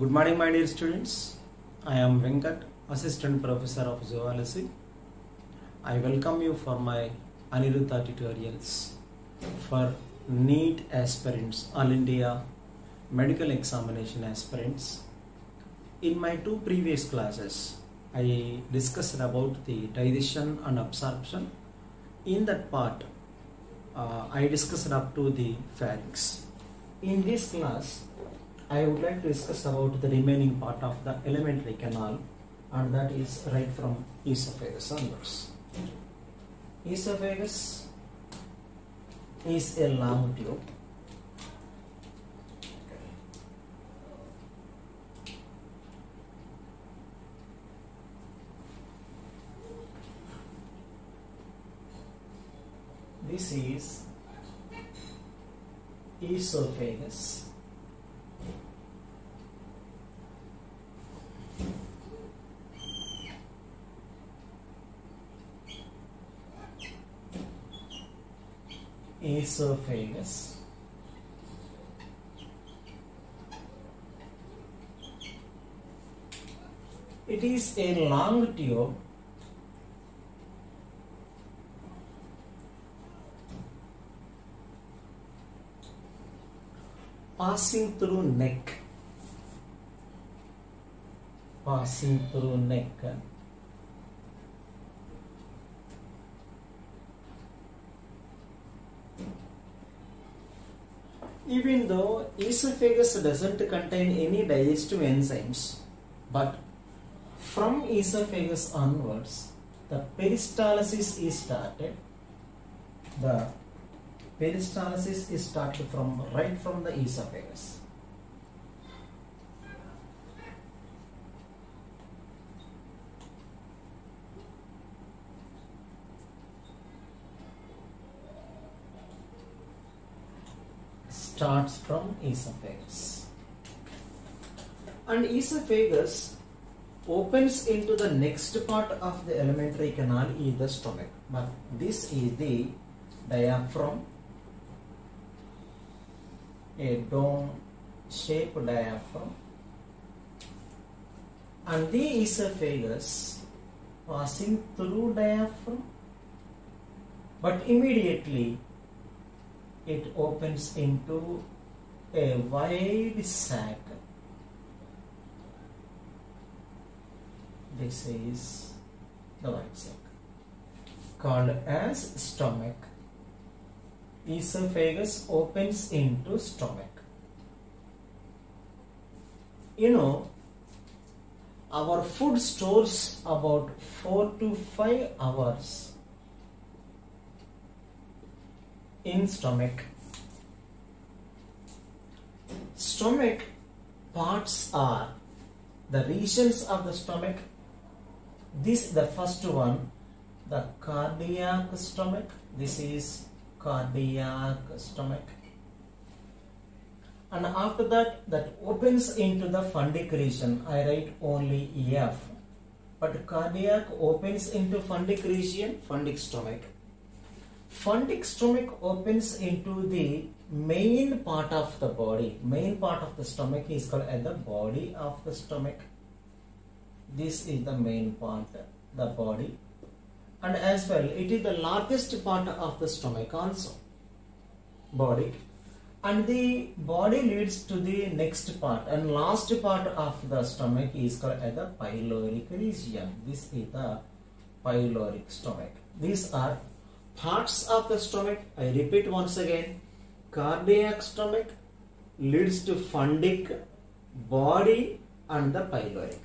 Good morning, my dear students. I am Venkat, Assistant Professor of Zoology. I welcome you for my Aniruddha tutorials for NEET aspirants, All India Medical Examination aspirants. In my two previous classes, I discussed about the digestion and absorption. In that part, I discussed up to the pharynx. In this class, I would like to discuss about the remaining part of the alimentary canal, and that is right from esophagus onwards. Esophagus is a long tube. This is esophagus. Esophagus. It is a long tube passing through neck. Even though esophagus doesn't contain any digestive enzymes, but from esophagus onwards, the peristalsis is started. The peristalsis is started from right from the esophagus. Starts from esophagus, and esophagus opens into the next part of the alimentary canal is the stomach. But this is the diaphragm, a dome-shaped diaphragm, and the esophagus passing through diaphragm, but immediately it opens into a wide sac. This is the wide sac called as stomach. Esophagus opens into stomach. You know, our food stores about 4 to 5 hours in stomach. Stomach parts are the regions of the stomach. This is the first one, the cardiac stomach. This is cardiac stomach, and after that, that opens into the fundic region. I write only F, but cardiac opens into fundic region, fundic stomach. Fundic stomach opens into the main part of the body. Main part of the stomach is called as the body of the stomach. This is the main part, the body. And as well, it is the largest part of the stomach also, body. And the body leads to the next part, and last part of the stomach is called as the pyloric region. This is the pyloric stomach. These are parts of the stomach. I repeat once again: cardiac stomach leads to fundic, body, and the pyloric.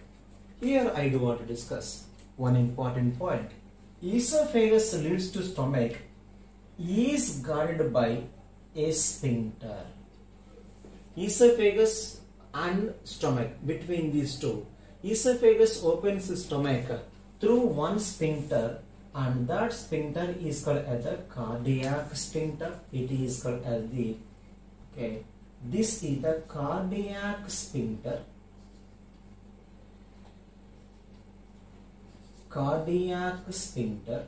Here I do want to discuss one important point. Esophagus leads to stomach is guarded by a sphincter. Esophagus and stomach, between these two, esophagus opens the stomach through one sphincter, and that sphincter is called as the cardiac sphincter. It is called as the, this is the cardiac sphincter. Cardiac sphincter.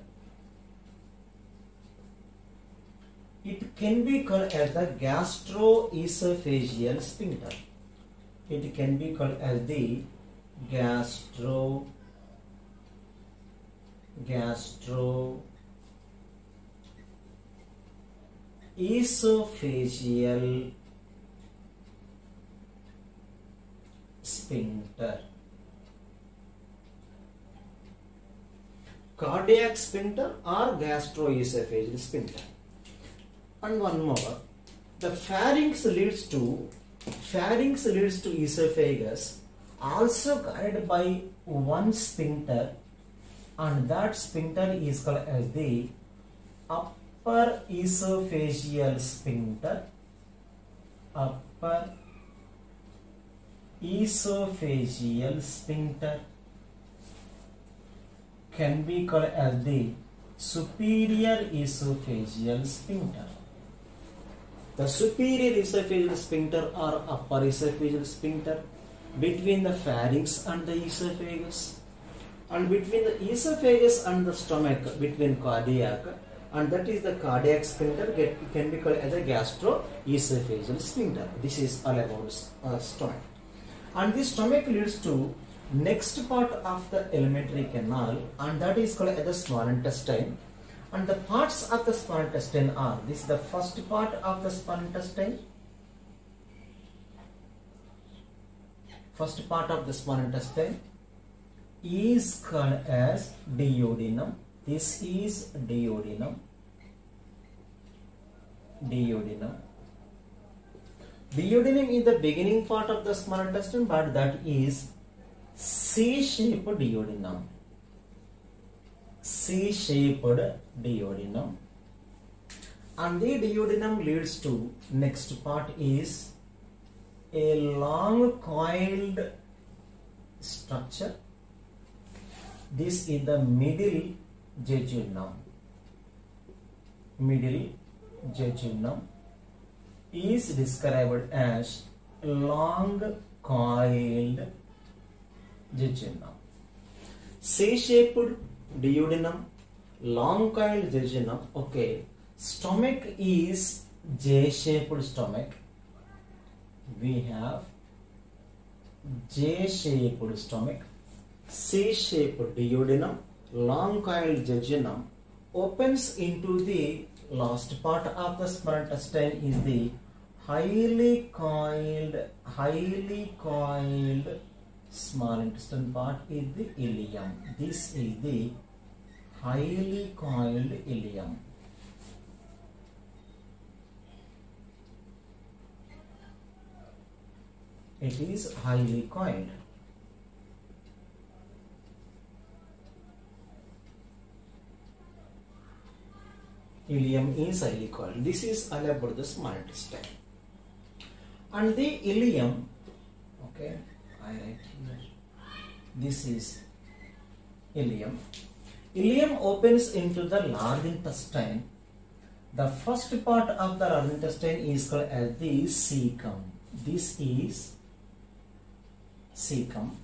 It can be called as the gastroesophageal sphincter. it can be called as the gastroesophageal sphincter. Cardiac sphincter or gastroesophageal sphincter. And one more, the pharynx leads to esophagus, also guided by one sphincter, and that sphincter is called as the upper esophageal sphincter. Upper esophageal sphincter can be called as the superior esophageal sphincter. The superior esophageal sphincter or upper esophageal sphincter between the pharynx and the esophagus, and between the esophagus and the stomach, between cardiac, and that is the cardiac sphincter, can be called as a gastroesophageal sphincter. This is all about stomach. And this stomach leads to next part of the alimentary canal, and that is called as the small intestine. And the parts of the small intestine are, this is the first part of the small intestine. First part of the small intestine is called as duodenum. This is duodenum. Duodenum. Duodenum is the beginning part of the small intestine, but that is C-shaped duodenum. C-shaped duodenum. And the duodenum leads to next part is a long coiled structure. This is the middle jejunum. Middle jejunum is described as long coiled jejunum. C-shaped duodenum, long coiled jejunum. Okay, stomach is J-shaped stomach. We have J-shaped stomach, C-shaped duodenum, long coiled jejunum opens into the last part of the small intestine is the highly coiled small intestine part is the ileum. This is the highly coiled ileum. It is highly coiled. Ileum is highly coiled. This is all about the small intestine. And the ileum, okay, I write here. This is ileum. Ileum opens into the large intestine. The first part of the large intestine is called as the cecum. This is cecum.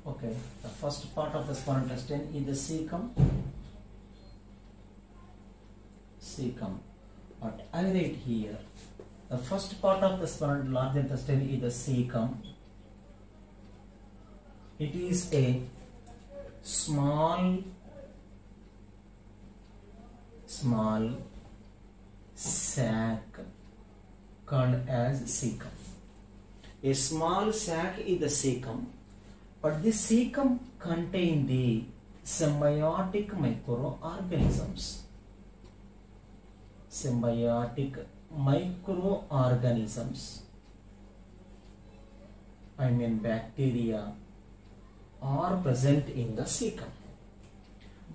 Okay, the first part of the small intestine is the cecum. Cecum. But I write here, the first part of the small large intestine is the cecum. It is a small sac called as cecum. A small sac is the cecum, but the cecum contains the symbiotic microorganisms. Symbiotic microorganisms, I mean bacteria, are present in the cecum.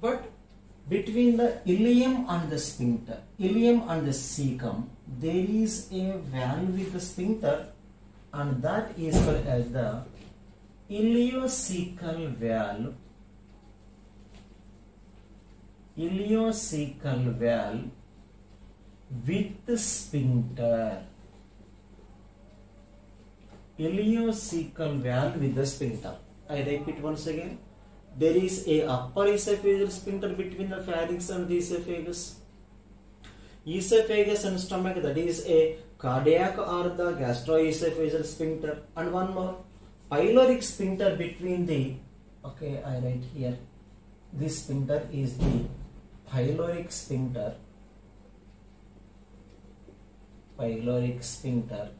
But between the ileum and the sphincter, ileum and the cecum, there is a valve with the sphincter, and that is called as the ileocecal valve. Ileocecal valve with the sphincter. Ileocecal valve with the sphincter. I repeat once again. There is a upper esophageal sphincter between the pharynx and the esophagus. esophagus and stomach, that is a cardiac or the gastroesophageal sphincter. And one more, pyloric sphincter between the, okay, I write here, this sphincter is the pyloric sphincter. Pyloric sphincter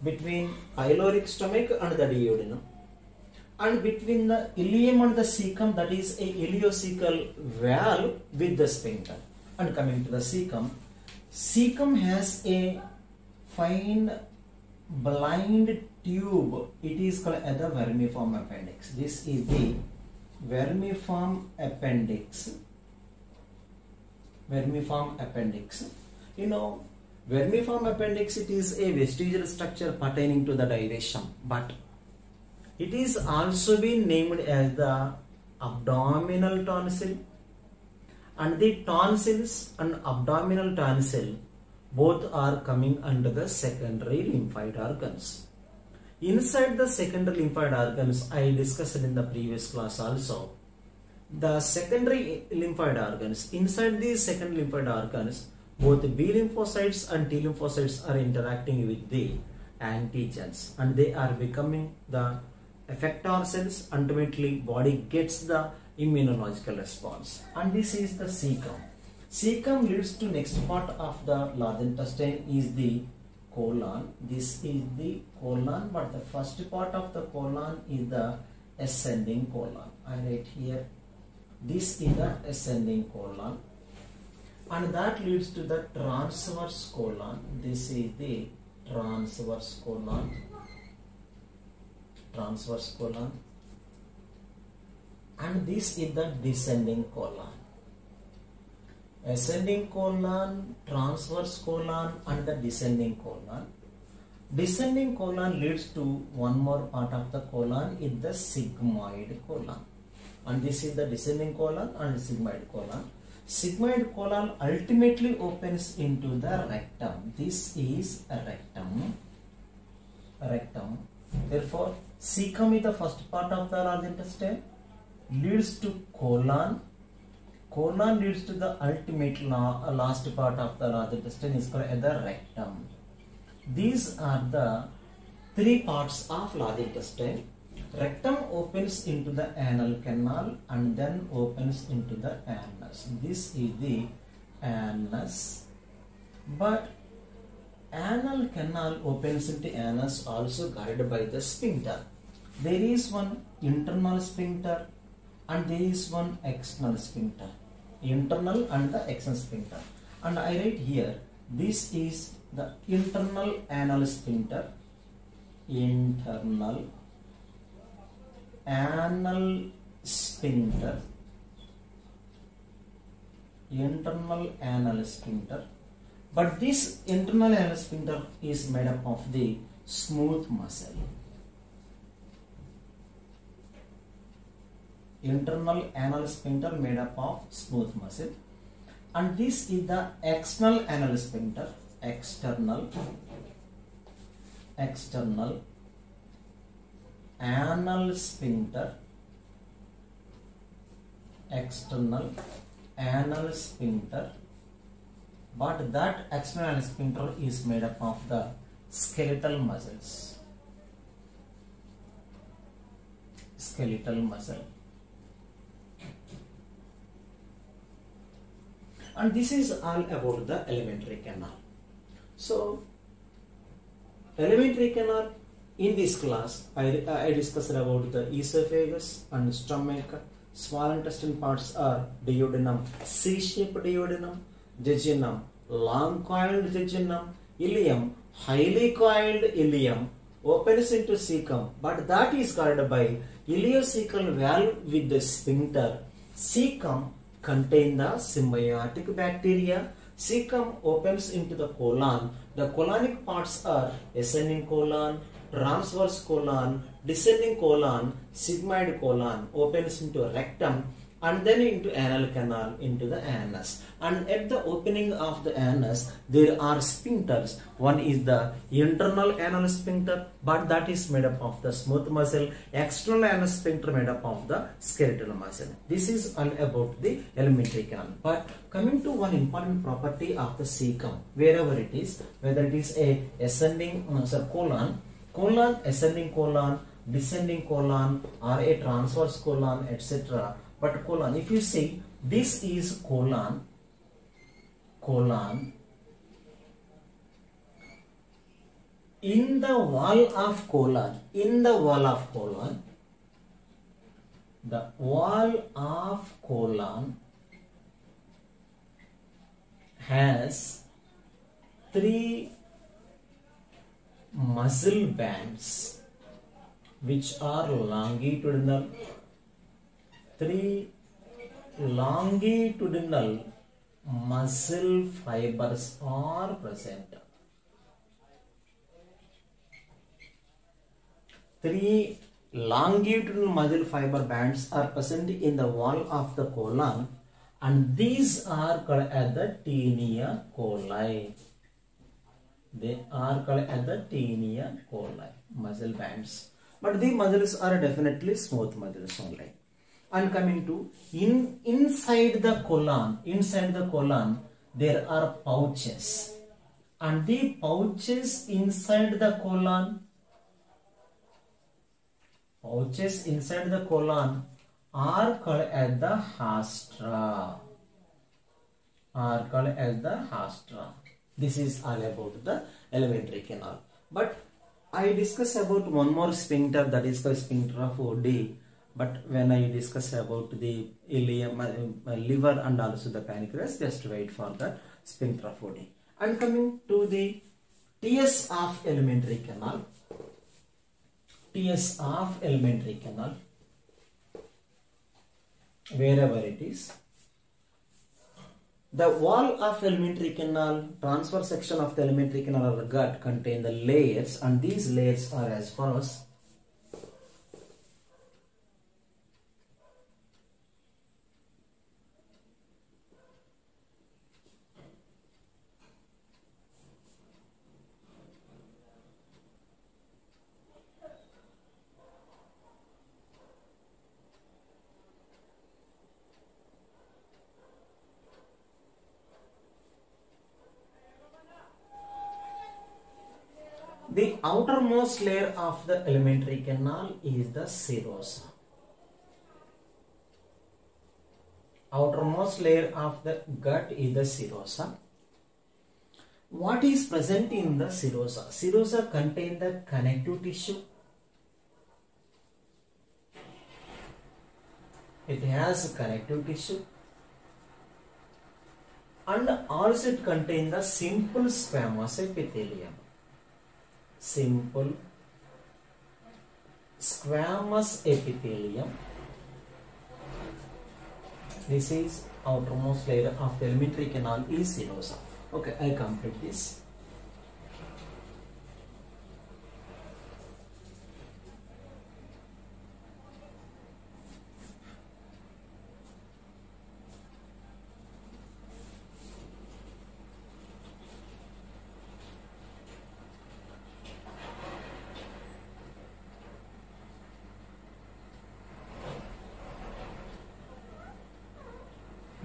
between pyloric stomach and the duodenum, and between the ileum and the cecum, that is a ileocecal valve with the sphincter. And coming to the cecum, cecum has a fine blind tube. It is called as the vermiform appendix. This is the vermiform appendix. Vermiform appendix. You know, vermiform appendix, it is a vestigial structure pertaining to the digestion, but it is also been named as the abdominal tonsil, and the tonsils and abdominal tonsil both are coming under the secondary lymphoid organs. Inside the secondary lymphoid organs, I discussed in the previous class also, the secondary lymphoid organs, inside these secondary lymphoid organs, both B lymphocytes and T lymphocytes are interacting with the antigens, and they are becoming the effector cells. Ultimately, body gets the immunological response, and this is the cecum. Cecum leads to next part of the large intestine is the colon. This is the colon, but the first part of the colon is the ascending colon. I write here, this is the ascending colon, and that leads to the transverse colon. This is the transverse colon. Transverse colon, and this is the descending colon. Ascending colon, transverse colon, and the descending colon. Descending colon leads to one more part of the colon is the sigmoid colon, and this is the descending colon and sigmoid colon. Sigmoid colon ultimately opens into the rectum. This is a rectum. Rectum. Therefore, cecum is the first part of the large intestine, leads to colon. Colon leads to the ultimate last part of the large intestine is called the rectum. These are the three parts of large intestine. Rectum opens into the anal canal and then opens into the anus. This is the anus. But anal canal opens into anus also guarded by the sphincter. There is one internal sphincter and there is one external sphincter. Internal and the external sphincter. And I write here, this is the internal anal sphincter. Internal anal sphincter. Internal anal sphincter. But this internal anal sphincter is made up of the smooth muscle. Internal anal sphincter made up of smooth muscle. And this is the external anal sphincter. External anal sphincter. External anal sphincter. But that external anal sphincter is made up of the skeletal muscles. Skeletal muscle. And this is all about the alimentary canal. So, alimentary canal, in this class, I discussed about the esophagus and stomach. Small intestine parts are duodenum, C-shaped duodenum, jejunum, long coiled jejunum, ileum, highly coiled ileum, opens into cecum, but that is guarded by ileocecal valve with the sphincter. Cecum contain the symbiotic bacteria. Cecum opens into the colon. The colonic parts are ascending colon, transverse colon, descending colon, sigmoid colon, opens into rectum, and then into anal canal into the anus, and at the opening of the anus there are sphincters. One is the internal anal sphincter, but that is made up of the smooth muscle. External anal sphincter made up of the skeletal muscle. This is all about the alimentary canal. But coming to one important property of the cecum, wherever it is, whether it is a ascending colon, ascending colon, descending colon, or a transverse colon, etc. But colon, if you see, this is colon, in the wall of colon, the wall of colon has 3 muscle bands which are longitudinal. 3 longitudinal muscle fibers are present. 3 longitudinal muscle fiber bands are present in the wall of the colon, and these are called as the tinea coli. They are called as the tinea coli, muscle bands. But the muscles are definitely smooth muscles only. And coming to inside the colon, there are pouches, and the pouches inside the colon, are called as the haustra. This is all about the alimentary canal. But I discuss about one more sphincter, that is called sphincter of Oddi. But when I discuss about the ileum, liver and also the pancreas, just wait for the sphincter of Oddi. And coming to the TS of alimentary canal. Wherever it is, the wall of alimentary canal, transverse section of the alimentary canal or gut contain the layers, and these layers are as follows. The outermost layer of the alimentary canal is the serosa. Outermost layer of the gut is the serosa. What is present in the serosa? Serosa contains the connective tissue. It has connective tissue. And also it contains the simple squamous epithelium. Simple squamous epithelium. This is outermost layer of the alimentary canal is serosa. Okay, I complete this.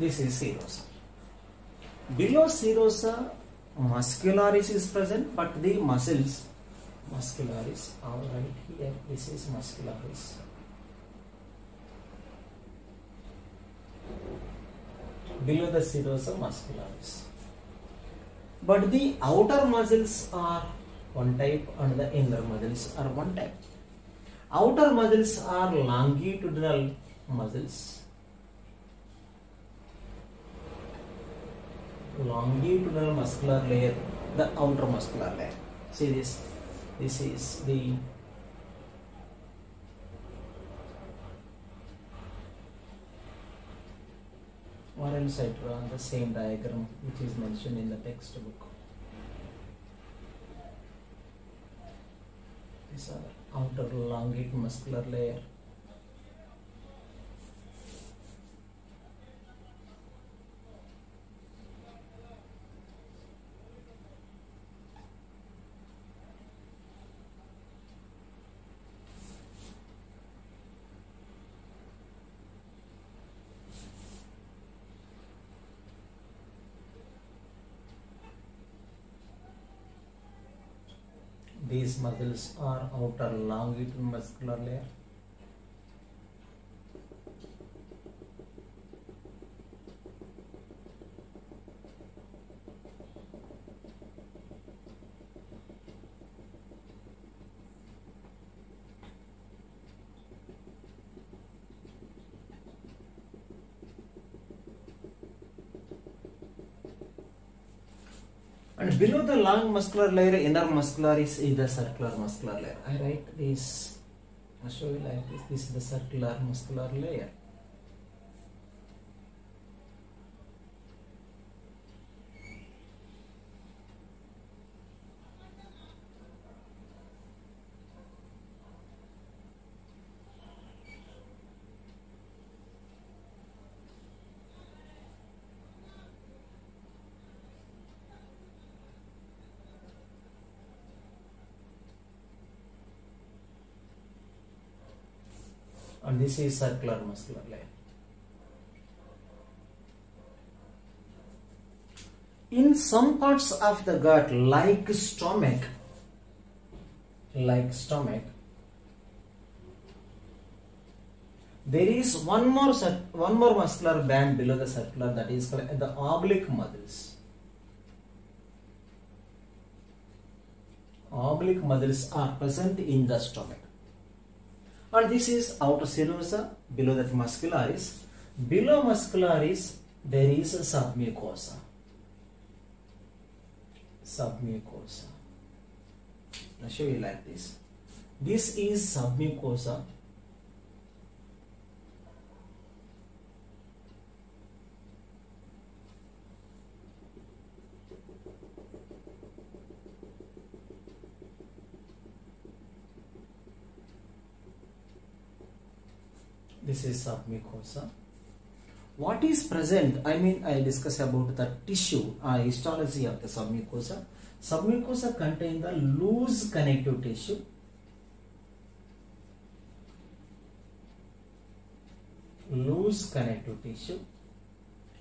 This is serosa. Below serosa, muscularis is present, but the muscles, muscularis are right here. This is muscularis. Below the serosa, muscularis. But the outer muscles are one type and the inner muscles are one type. Outer muscles are longitudinal muscles. Longitudinal muscular layer, the outer muscular layer. See this is the or else I draw the same diagram which is mentioned in the textbook. These are outer longitudinal muscular layer. These muscles are outer longitudinal muscular layer. And below the long muscular layer, inner muscularis is the circular muscular layer. I write this, I'll show you like this. This is the circular muscular layer. And this is circular muscular layer. In some parts of the gut, like stomach, there is one more muscular band below the circular, that is called the oblique muscles. Oblique muscles are present in the stomach. And this is outer serosa, below that muscularis. Below muscularis, there is a submucosa. I'll show you like this. This is submucosa. This is submucosa. What is present? I mean, I discuss about the tissue, histology of the submucosa. Submucosa contain the loose connective tissue.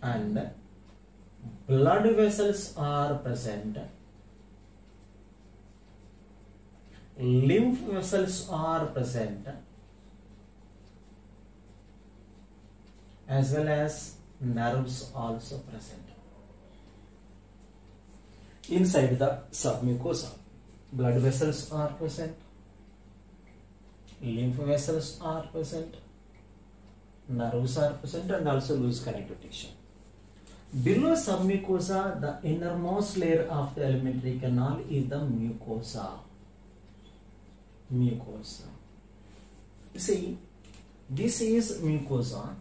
And blood vessels are present. Lymph vessels are present, as well as nerves also present. Inside the submucosa, blood vessels are present, lymph vessels are present, nerves are present, and also loose connective tissue. Below submucosa, the innermost layer of the alimentary canal is the mucosa. See, this is mucosa.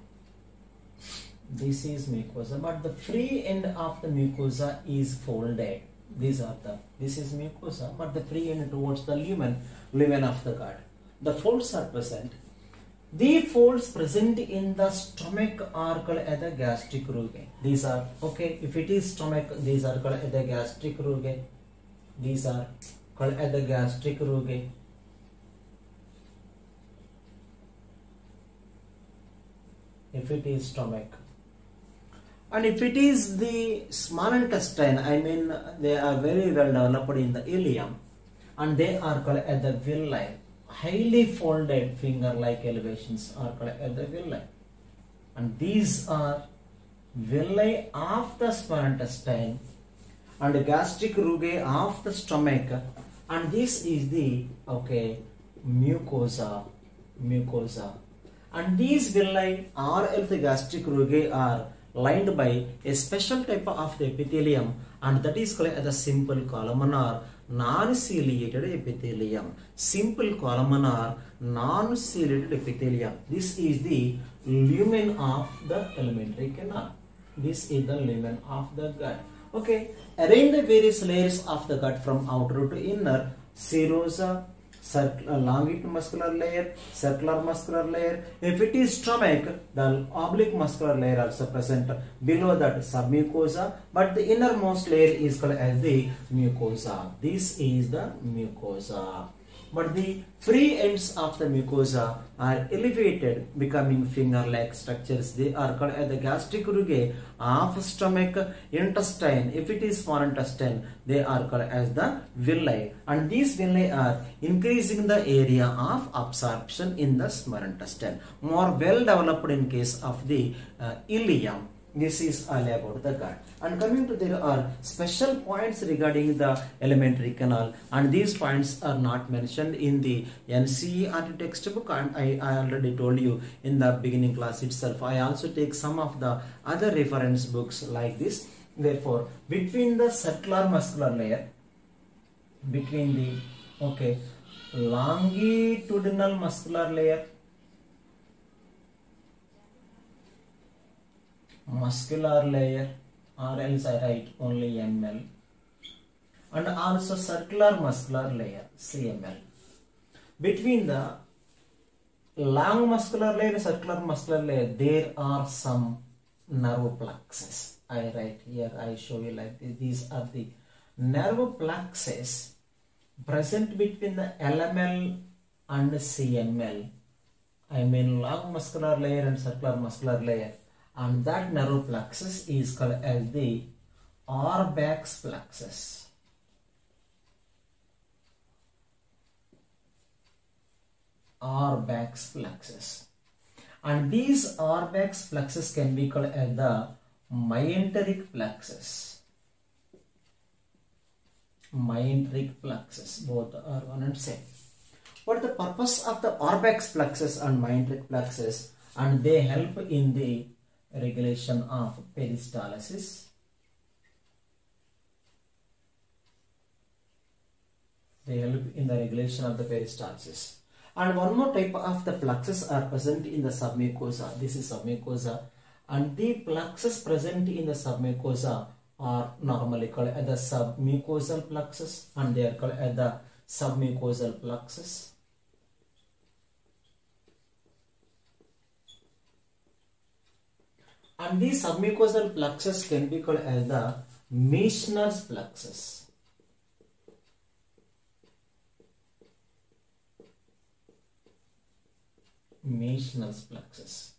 But the free end of the mucosa is folded. This is mucosa, but the free end towards the lumen of the gut. The folds are present. The folds present in the stomach are called as the gastric rugae. These are, okay, if it is stomach, these are called as the gastric rugae. If it is stomach. And if it is the small intestine, I mean, they are very well developed in the ileum, and they are called as the villi. Highly folded finger-like elevations are called as the villi. And these are villi of the small intestine and gastric rugae of the stomach, and this is the, okay, mucosa. And these villi or else the gastric rugae are lined by a special type of the epithelium, and that is called as the simple columnar non-ciliated epithelium. Simple columnar non-ciliated epithelium. This is the lumen of the alimentary canal. This is the lumen of the gut. Okay, arrange the various layers of the gut from outer to inner: serosa, longitudinal muscular layer, circular muscular layer. If it is stomach, the oblique muscular layer also present. Below that, submucosa, but the innermost layer is called as the mucosa. This is the mucosa. but the free ends of the mucosa are elevated, becoming finger-like structures. They are called as the gastric rugae of stomach, intestine. If it is small intestine, they are called as the villi, and these villi are increasing the area of absorption in the small intestine, more well developed in case of the ileum. This is all about the gut. And coming to, there are special points regarding the alimentary canal, and these points are not mentioned in the NCERT textbook, and I already told you in the beginning class itself. I also take some of the other reference books like this. Therefore, between the circular muscular layer, between the longitudinal muscular layer, muscular layer, or else I write only ML, and also circular muscular layer, CML. Between the long muscular layer and circular muscular layer, there are some nerve plexus. I write here, I show you like this. These are the nerve plexus present between the LML and CML. I mean long muscular layer and circular muscular layer. And that nerve plexus is called as the Auerbach's plexus. Auerbach's plexus. And these Auerbach's plexus can be called as the myenteric plexus. Myenteric plexus. Both are one and same. What the purpose of the Auerbach's plexus and myenteric plexus? And they help in the regulation of peristalsis, they help in the regulation of the peristalsis. And one more type of the plexus are present in the submucosa. This is submucosa, and the plexus present in the submucosa are normally called as the submucosal plexus, and they are called as the submucosal plexus. And these submucosal plexus can be called as the Meissner's plexus. Meissner's plexus.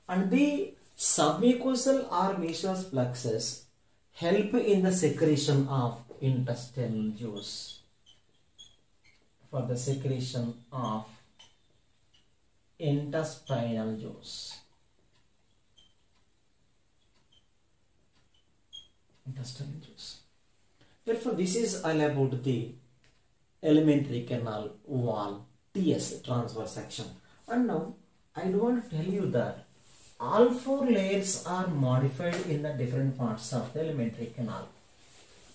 And the submucosal or Meissner's plexus help in the secretion of intestinal juice. For the secretion of intestinal juice. Intestinal juice. Therefore, this is all about the alimentary canal wall, TS, transverse section. And now, I want to tell you that all four layers are modified in the different parts of the alimentary canal.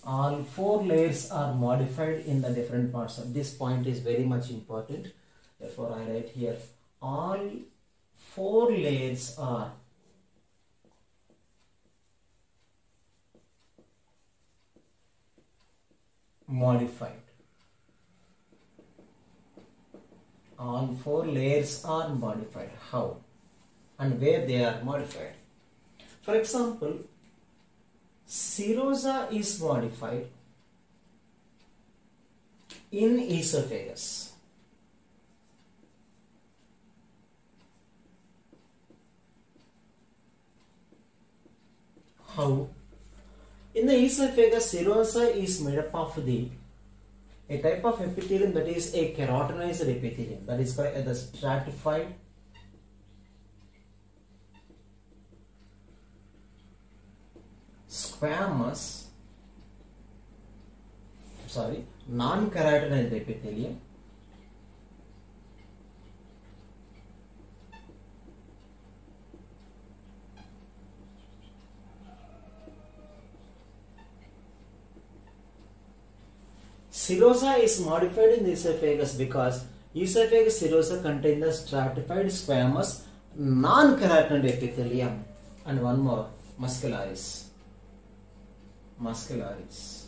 All four layers are modified in the different parts of this point is very much important. Therefore, I write here all four layers are modified. All four layers are modified. How and where they are modified? For example, serosa is modified in esophagus. How? In the esophagus, serosa is made up of a type of epithelium that is a keratinized epithelium, that is called the stratified squamous, non-keratinized epithelium. Serosa is modified in the esophagus because esophagus serosa contains the stratified squamous non-keratinized epithelium. And one more, muscularis. Muscularis.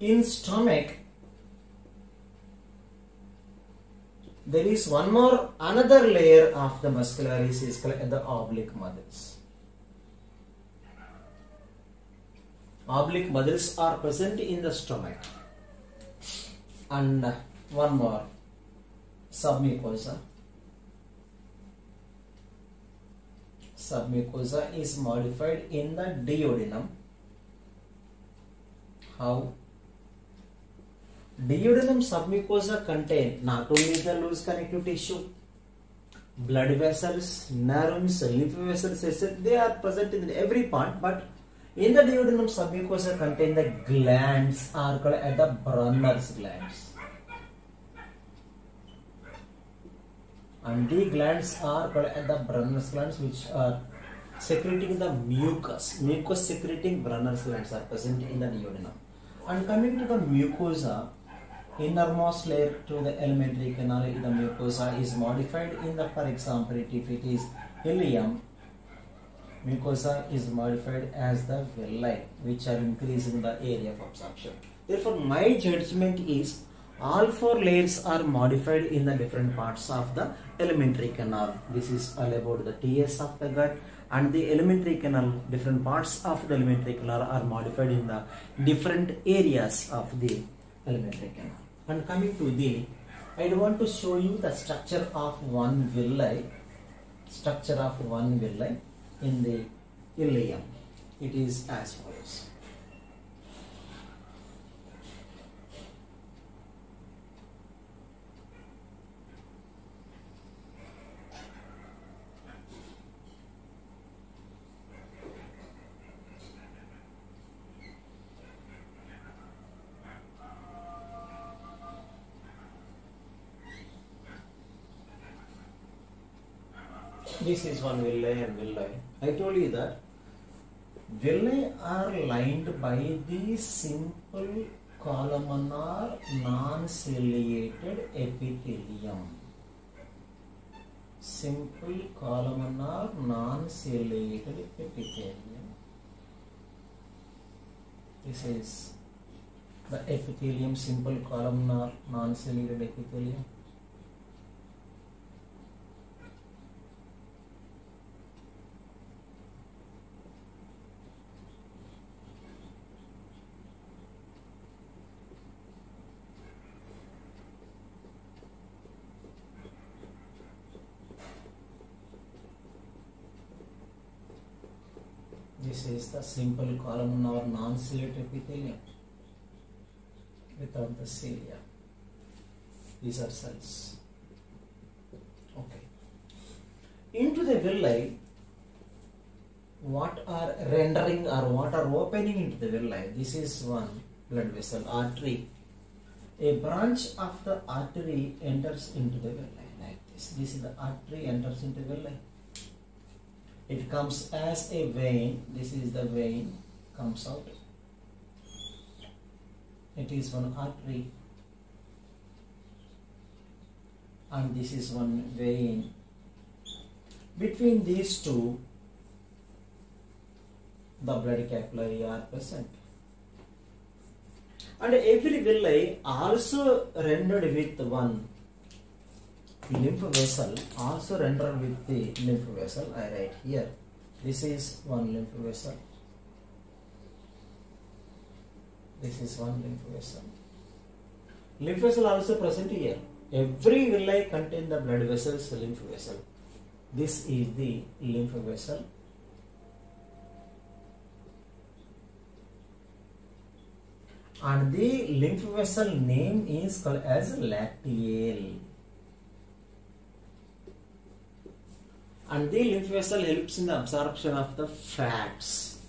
In stomach, there is one more, another layer of the muscularis is called the oblique muscles. oblique muscles are present in the stomach. And one more, submucosa. Submucosa is modified in the duodenum. How? Duodenum submucosa contain not only the loose connective tissue, blood vessels, nerves, lymph vessels, etc. They are present in every part, but in the duodenum submucosa contain the glands are called as the Brunner's glands. And the glands are called as the Brunner's glands, which are secreting the mucus. Mucus secreting Brunner's glands are present in the duodenum. And coming to the mucosa, innermost layer to the alimentary canal, the mucosa is modified in the, for example, if it is ileum, mucosa is modified as the villi, which are increasing the area of absorption. Therefore, my judgment is all four layers are modified in the different parts of the alimentary canal. This is all about the TS of the gut, and the alimentary canal, different parts of the alimentary canal are modified in the different areas of the alimentary canal. And coming to the, I want to show you the structure of one villi, in the ileum. It is as follows. This is one villi and villi. I told you that villi are lined by the simple columnar non-ciliated epithelium. Simple columnar non-ciliated epithelium. This is the epithelium, simple columnar non-ciliated epithelium. This is the simple columnar non-ciliate epithelium without the cilia. These are cells. Okay. Into the villi, what are rendering or what are opening into the villi? This is one blood vessel, artery. A branch of the artery enters into the villi like this. This is the artery enters into the villi. It comes as a vein. This is the vein, comes out. It is one artery. And this is one vein. Between these two, the blood capillary are present. And every villi also rendered with one lymph vessel, also rendered with the lymph vessel. I write here. This is one lymph vessel. This is one lymph vessel. Lymph vessel also present here. Every villi contains the blood vessels, lymph vessel. This is the lymph vessel. And the lymph vessel name is called as lacteal. And the lymph vessel helps in the absorption of the fats.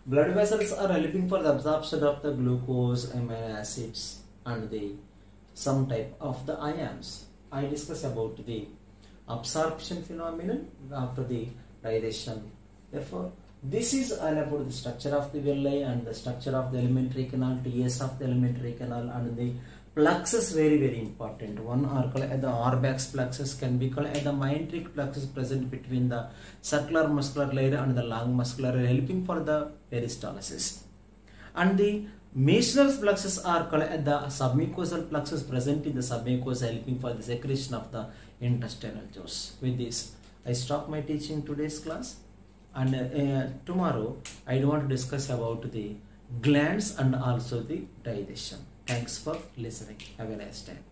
Blood vessels are helping for the absorption of the glucose, amino acids, and the some type of the ions. I discuss about the absorption phenomenon after the digestion. Therefore, this is all about the structure of the villi and the structure of the alimentary canal, TS of the alimentary canal, and the plexus, very important. One are called as the Auerbach's plexus, can be called as the mesenteric plexus, present between the circular muscular layer and the long muscular layer, helping for the peristalsis. And the Meissner's plexus are called as the submucosal plexus, present in the submucosa, helping for the secretion of the intestinal juice. With this, I stop my teaching today's class. and tomorrow I want to discuss about the glands and also the digestion. Thanks for listening. Have a nice time.